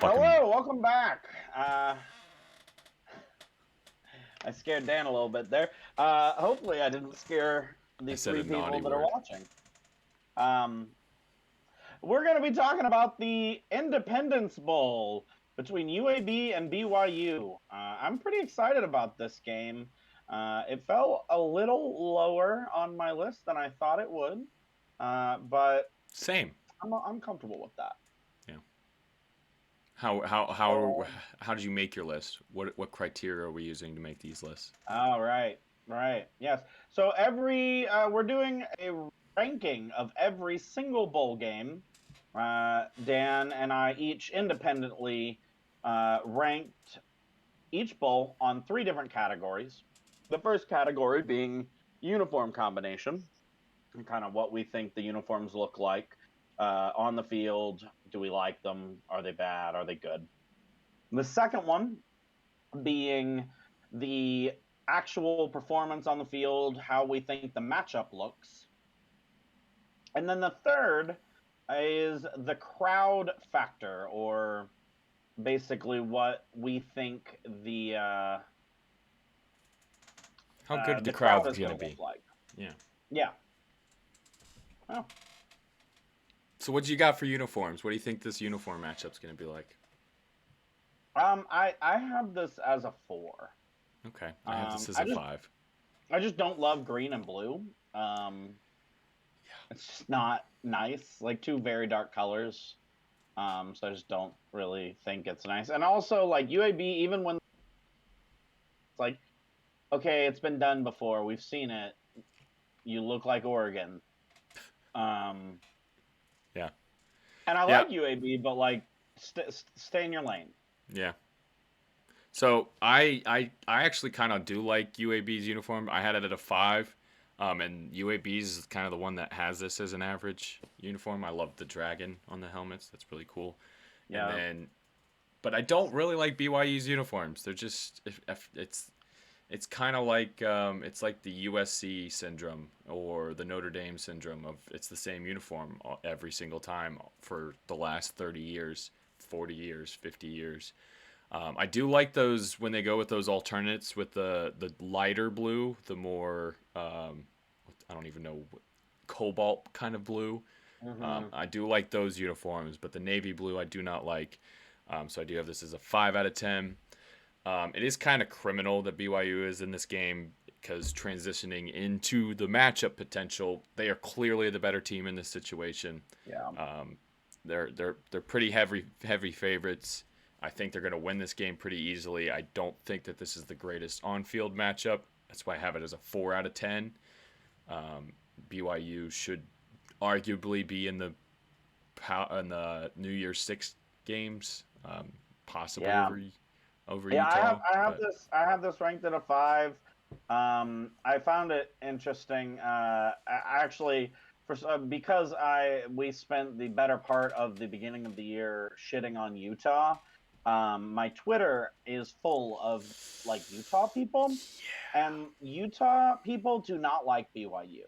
fucking. Hello, welcome back. I scared Dan a little bit there. Hopefully, I didn't scare I the said three a naughty people that are word. watching. Um, we're going to be talking about the Independence Bowl between UAB and BYU. I'm pretty excited about this game. It fell a little lower on my list than I thought it would, but Same. I'm comfortable with that. Yeah. How how how So, how did you make your list? What criteria are we using to make these lists? all right, right, yes. So we're doing a ranking of every single bowl game. Dan and I each independently ranked each bowl on three different categories. The first category being uniform combination, and kind of what we think the uniforms look like on the field. Do we like them? Are they bad? Are they good? The second one being the actual performance on the field, how we think the matchup looks. And then the third is the crowd factor, or basically what we think How good the the crowd crowd's is going gonna to look be? like. Yeah. Yeah. Well, So what you got for uniforms? What do you think this uniform matchup's gonna be like? I have this as a 4. Okay, I have this as a 5. I just don't love green and blue. Um, it's just not nice. Like two very dark colors. So I just don't really think it's nice. And also, like UAB, even when it's like, okay, it's been done before, we've seen it. You look like Oregon. Um, Yeah. and I Yeah. like UAB, but like, stay in your lane. Yeah. So I actually kind of do like UAB's uniform. I had it at a 5. And UAB's is kind of the one that has this as an average uniform. I love the dragon on the helmets. That's really cool. And Yeah, then, but I don't really like BYU's uniforms. They're just if it's kind of like it's like the USC syndrome or the Notre Dame syndrome of it's the same uniform every single time for the last 30 years, 40 years, 50 years. I do like those when they go with those alternates with the lighter blue, the more I don't even know cobalt kind of blue. hmm I do like those uniforms, but the navy blue I do not like. So I do have this as a 5 out of 10. It is kind of criminal that BYU is in this game because transitioning into the matchup potential, they are clearly the better team in this situation. yeah, They're pretty heavy favorites. I think they're going to win this game pretty easily. I don't think that this is the greatest on-field matchup. That's why I have it as a 4 out of 10. BYU should arguably be in the New Year's Six games, possibly yeah, over yeah. Utah. But I have this ranked at a 5. I found it interesting. Actually, because we spent the better part of the beginning of the year shitting on Utah. My Twitter is full of like Utah people, and Utah people do not like BYU.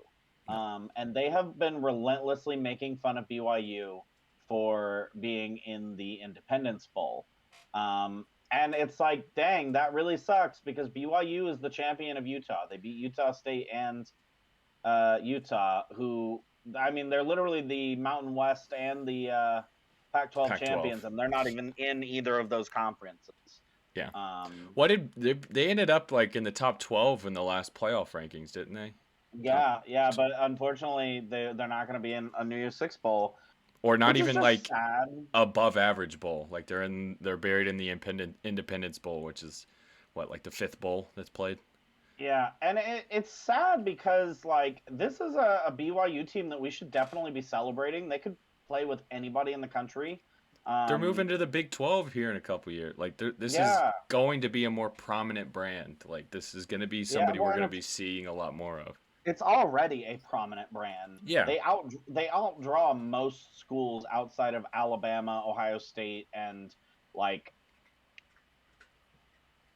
no, And they have been relentlessly making fun of BYU for being in the Independence Bowl. And it's like, dang, that really sucks because BYU is the champion of Utah. They beat Utah State and Utah, who, I mean, they're literally the Mountain West and the Pac-12 champions, Pac-12. and they're not even in either of those conferences. Yeah. Um, What did they ended up like in the top 12 in the last playoff rankings, didn't they? Top yeah, but unfortunately, they're not going to be in a New Year's Six bowl, or not which is even just like sad. above average bowl. Like they're buried in the Independence Bowl, which is what like the fifth bowl that's played. Yeah, and it's sad because like this is a BYU team that we should definitely be celebrating. They could play with anybody in the country. They're Um, moving to the Big 12 here in a couple years. Like this is yeah, going to be a more prominent brand. Like this is going to be yeah. somebody Well, we're and going to be seeing a lot more of. it's already a prominent brand. Yeah. They outdraw most schools outside of Alabama, Ohio State, and like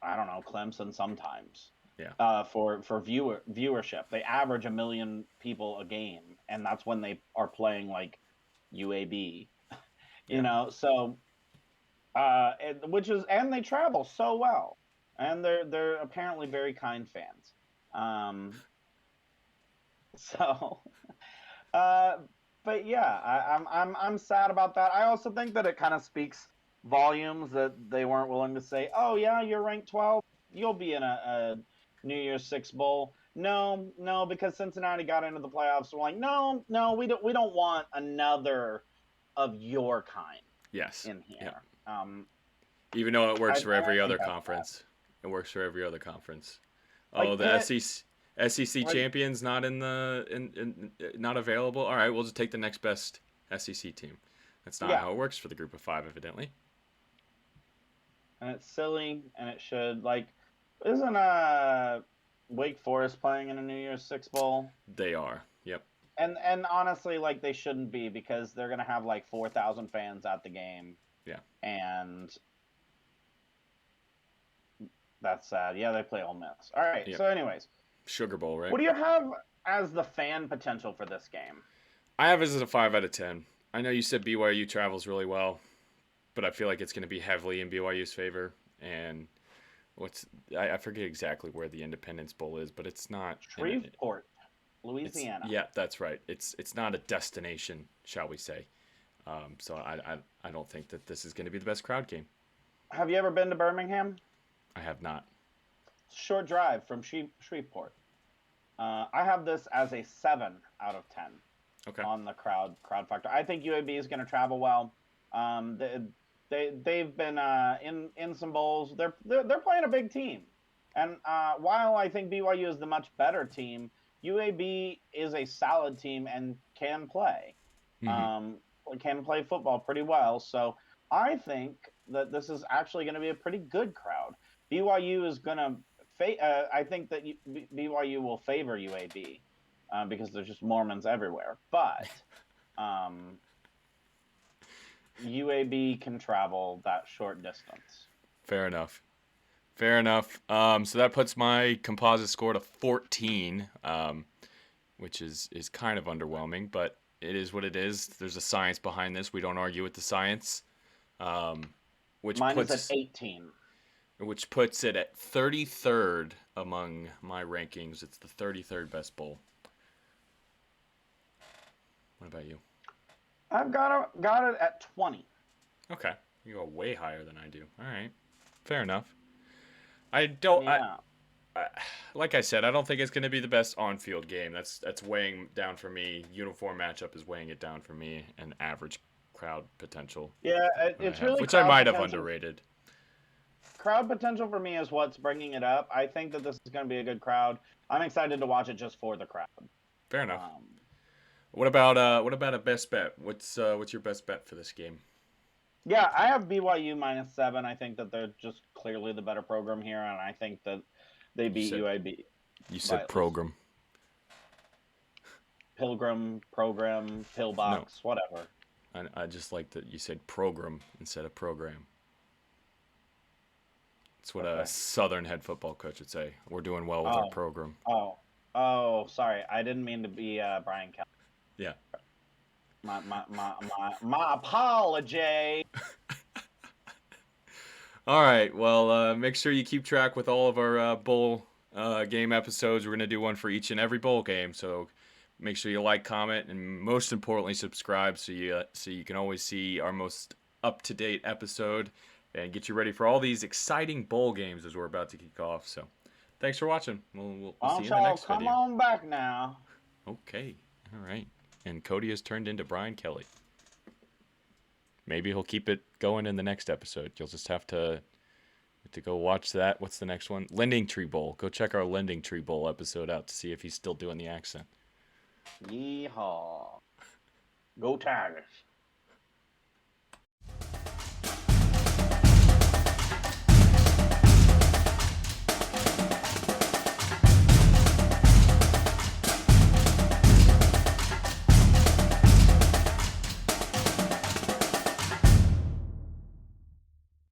I don't know, Clemson sometimes. Yeah. For viewership, they average 1 million people a game, and that's when they are playing like UAB. Yeah. So And they travel so well, and they're apparently very kind fans. So, uh, but yeah, I'm sad about that. I also think that it kind of speaks volumes that they weren't willing to say, "Oh yeah, you're ranked 12, you'll be in a New Year's Six bowl." No, no, because Cincinnati got into the playoffs. We're like, no, no, we don't want another of your kind Yes. in Yep. here. Even though it works for I every other think that's bad. conference. It works for every other conference. Oh, Like the Pitt, SEC like champions not in not available. All right, we'll just take the next best SEC team. That's not yeah, how it works for the group of 5, evidently. and it's silly, and it should isn't Wake Forest playing in a New Year's Six bowl? They are. Yep. And honestly, like they shouldn't be because they're gonna have like 4,000 fans at the game, Yeah. and that's sad. Yeah, they play Ole Miss. All right. Yep. So, anyways, Sugar Bowl, right? what do you have as the fan potential for this game? I have it as a 5 out of 10. I know you said BYU travels really well, but I feel like it's going to be heavily in BYU's favor. And I forget exactly where the Independence Bowl is, but it's not. Shreveport, It's Louisiana. yeah, that's right. It's not a destination, shall we say? So I don't think that this is going to be the best crowd game. Have you ever been to Birmingham? I have not. Short drive from Shreveport. I have this as a 7 out of 10 Okay. on the crowd factor. I think UAB is going to travel well. They've been in some bowls. They're playing a big team, and while I think BYU is the much better team, UAB is a solid team and can play. Mm-hmm. Um, can play football pretty well. So I think that this is actually going to be a pretty good crowd. BYU is going to. I think that BYU will favor UAB because there's just Mormons everywhere. But UAB can travel that short distance. Fair enough. Fair enough. So that puts my composite score to 14, which is kind of underwhelming, but it is what it is. There's a science behind this. We don't argue with the science. Which Mine puts is at 18. Which puts it at 33rd among my rankings. It's the 33rd best bowl. What about you? I've got it at 20. Okay, you go way higher than I do. All right, fair enough. I don't. Yeah. Like I said, I don't think it's going to be the best on-field game. That's weighing down for me. Uniform matchup is weighing it down for me, and average crowd potential. Yeah, it's really which I might have potential. underrated. Crowd potential for me is what's bringing it up. I think that this is going to be a good crowd. I'm excited to watch it just for the crowd. Fair enough. What about a best bet? What's your best bet for this game? Yeah, I have BYU -7. I think that they're just clearly the better program here, and I think that they beat UAB. You said program. Pilgrim, program, pillbox, whatever. I just like that you said program instead of program. That's what a Southern head football coach would say. We're doing well with our program. Oh, sorry. I didn't mean to be Brian Kelly. Yeah. My apology. All right. Well, make sure you keep track with all of our bowl game episodes. We're gonna do one for each and every bowl game. So make sure you like, comment, and most importantly, subscribe so you can always see our most up-to-date episode and get you ready for all these exciting bowl games as we're about to kick off. So thanks for watching. We'll see you in the next video. Come on back now. Okay. All right. And Cody has turned into Brian Kelly. Maybe he'll keep it going in the next episode. You'll just have to go watch that. What's the next one? Lending Tree Bowl. Go check our Lending Tree Bowl episode out to see if he's still doing the accent. Yeehaw. Go Tigers.